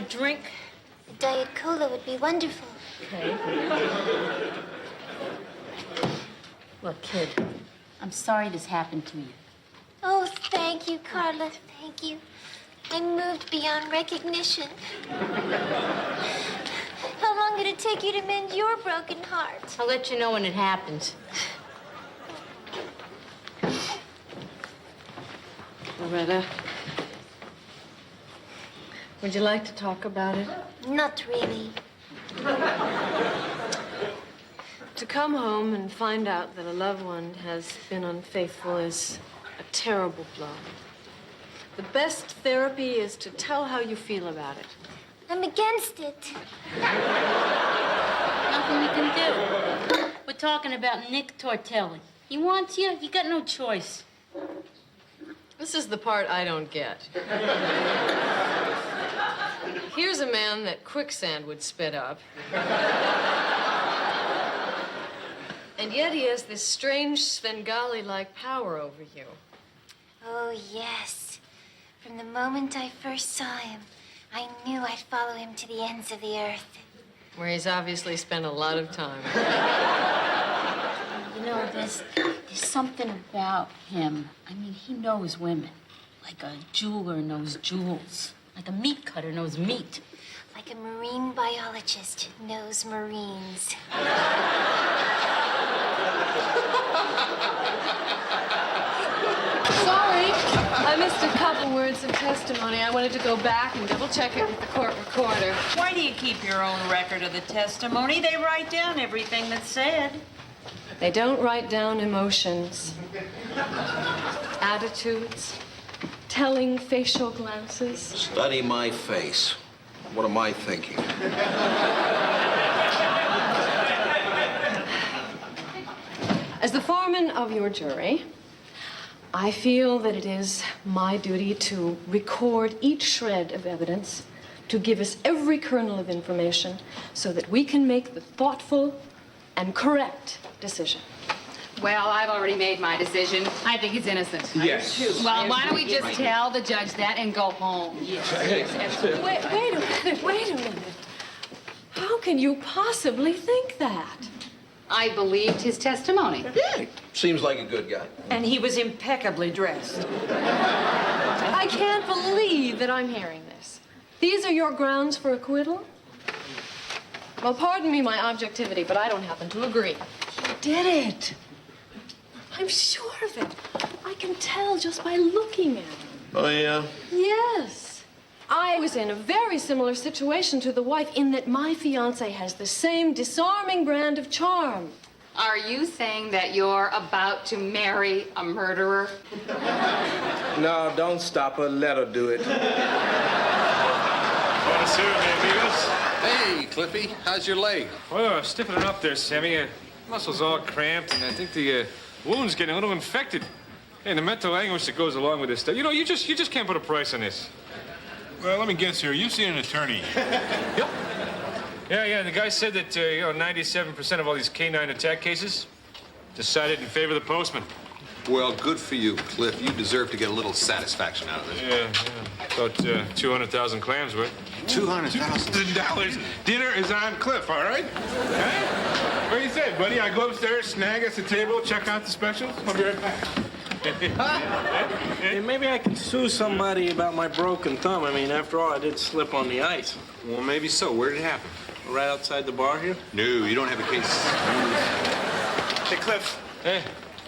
drink? A Diet Cola would be wonderful. Okay. Look, kid, I'm sorry this happened to you. Oh, thank you, Carla. Thank you. I'm moved beyond recognition. How long did it take you to mend your broken heart? I'll let you know when it happens. Loretta, would you like to talk about it? Not really. To come home and find out that a loved one has been unfaithful is a terrible blow. The best therapy is to tell how you feel about it. I'm against it. Nothing you can do. We're talking about Nick Tortelli. He wants you. You got no choice. This is the part I don't get. Here's a man that quicksand would spit up. And yet he has this strange Svengali-like power over you. Oh, yes. From the moment I first saw him, I knew I'd follow him to the ends of the earth. Where he's obviously spent a lot of time. You know, there's something about him. I mean, he knows women. Like a jeweler knows jewels. Like a meat cutter knows meat. Like a marine biologist knows marines. Sorry, I missed a couple words of testimony. I wanted to go back and double-check it with the court recorder. Why do you keep your own record of the testimony? They write down everything that's said. They don't write down emotions, attitudes, telling facial glances. Study my face. What am I thinking? As the foreman of your jury, I feel that it is my duty to record each shred of evidence, to give us every kernel of information so that we can make the thoughtful and correct decision. Well, I've already made my decision. I think he's innocent. Yes. Well, why don't we just tell the judge that and go home? Wait a minute. How can you possibly think that? I believed his testimony. Yeah, seems like a good guy. And he was impeccably dressed. I can't believe that I'm hearing this. These are your grounds for acquittal? Well, pardon me my objectivity, but I don't happen to agree. He did it. I'm sure of it. I can tell just by looking at him. Oh, yeah? Yes. I was in a very similar situation to the wife in that my fiancé has the same disarming brand of charm. Are you saying that you're about to marry a murderer? No, don't stop her. Let her do it. Hey, Cliffy, how's your leg? Oh, stiffening up there, Sammy. Muscles all cramped, and I think the wound's getting a little infected. And the mental anguish that goes along with this stuff. You know, you just can't put a price on this. Well, let me guess here. You've seen an attorney. Yep. Yeah. The guy said that, 97% of all these canine attack cases decided in favor of the postman. Well, good for you, Cliff. You deserve to get a little satisfaction out of it. Yeah. About 200,000 clams worth. $200,000. Dinner is on Cliff, all right? Hey? What do you say, buddy? I go upstairs, snag us a table, check out the specials. I'll be right back. Hey, maybe I could sue somebody about my broken thumb. I mean, after all, I did slip on the ice. Well, maybe so. Where did it happen? Right outside the bar here. No, you don't have a case. Hey, Cliff. Hey.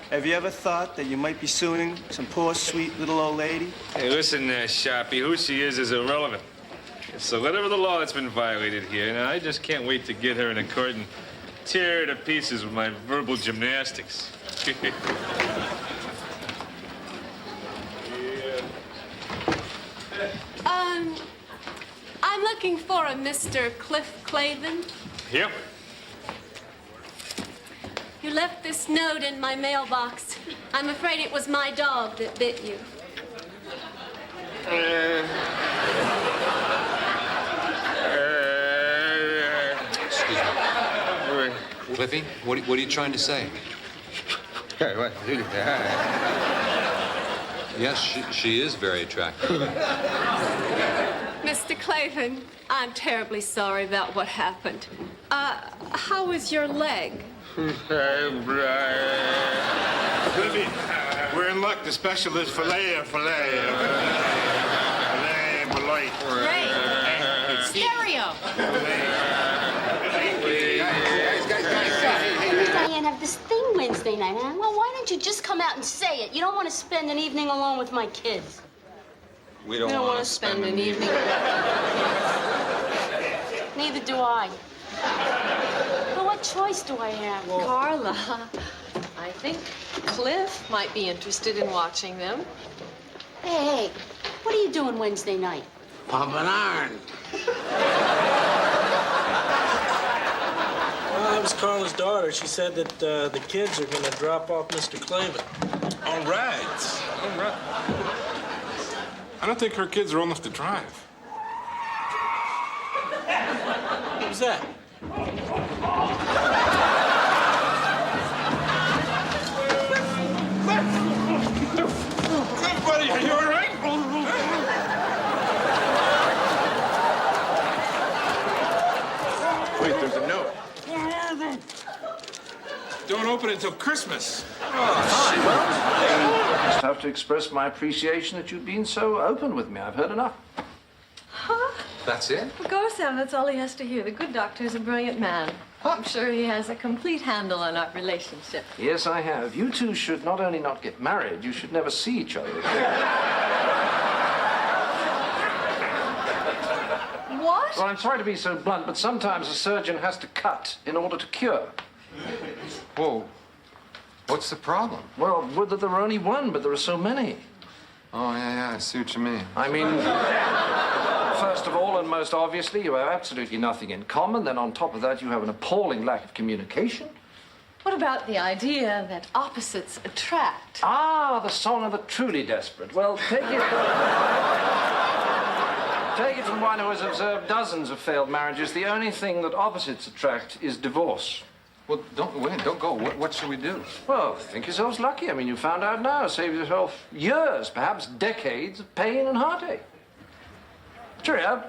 Have you ever thought that you might be suing some poor, sweet little old lady? Hey, listen, Sharpie, who she is irrelevant. It's a letter of the law that's been violated here, and I just can't wait to get her in a court and tear her to pieces with my verbal gymnastics. I'm looking for a Mr. Cliff Clavin. Yep. You left this note in my mailbox. I'm afraid it was my dog that bit you. Excuse me. Cliffy, what are you trying to say? Yes, she is very attractive. Mr. Clavin, I'm terribly sorry about what happened. How is your leg? Cliffy, we're in luck. The special is filet. Filet, Stereo! Diane, have this thing Wednesday night, huh? Well, why don't you just come out and say it? You don't want to spend an evening alone with my kids. We don't want to spend an evening. Neither do I. Well, what choice do I have? Carla, I think Cliff might be interested in watching them. Hey, what are you doing Wednesday night? Pumping iron. Well, that was Carla's daughter. She said that the kids are going to drop off Mr. Clavin. On rides. On rides. I don't think her kids are old enough to drive. What was that? Good, buddy. Are you all right? Wait, there's a note. Don't open it until Christmas. I just have to express my appreciation that you've been so open with me. I've heard enough. That's it? Of course, Sam, that's all he has to hear. The good doctor is a brilliant man. I'm sure he has a complete handle on our relationship. Yes, I have. You two should not only not get married, you should never see each other again. What? Well, I'm sorry to be so blunt, but sometimes a surgeon has to cut in order to cure. Whoa. What's the problem? Well, would that there were only one, but there are so many. Oh, yeah, I see what you mean. I mean, first of all, and most obviously, you have absolutely nothing in common. Then on top of that, you have an appalling lack of communication. What about the idea that opposites attract? Ah, the song of the truly desperate. Well, take it from one who has observed dozens of failed marriages. The only thing that opposites attract is divorce. Well, don't go. What should we do? Well, think yourselves lucky. I mean, you found out now. Save yourself years, perhaps decades of pain and heartache. Cheerio.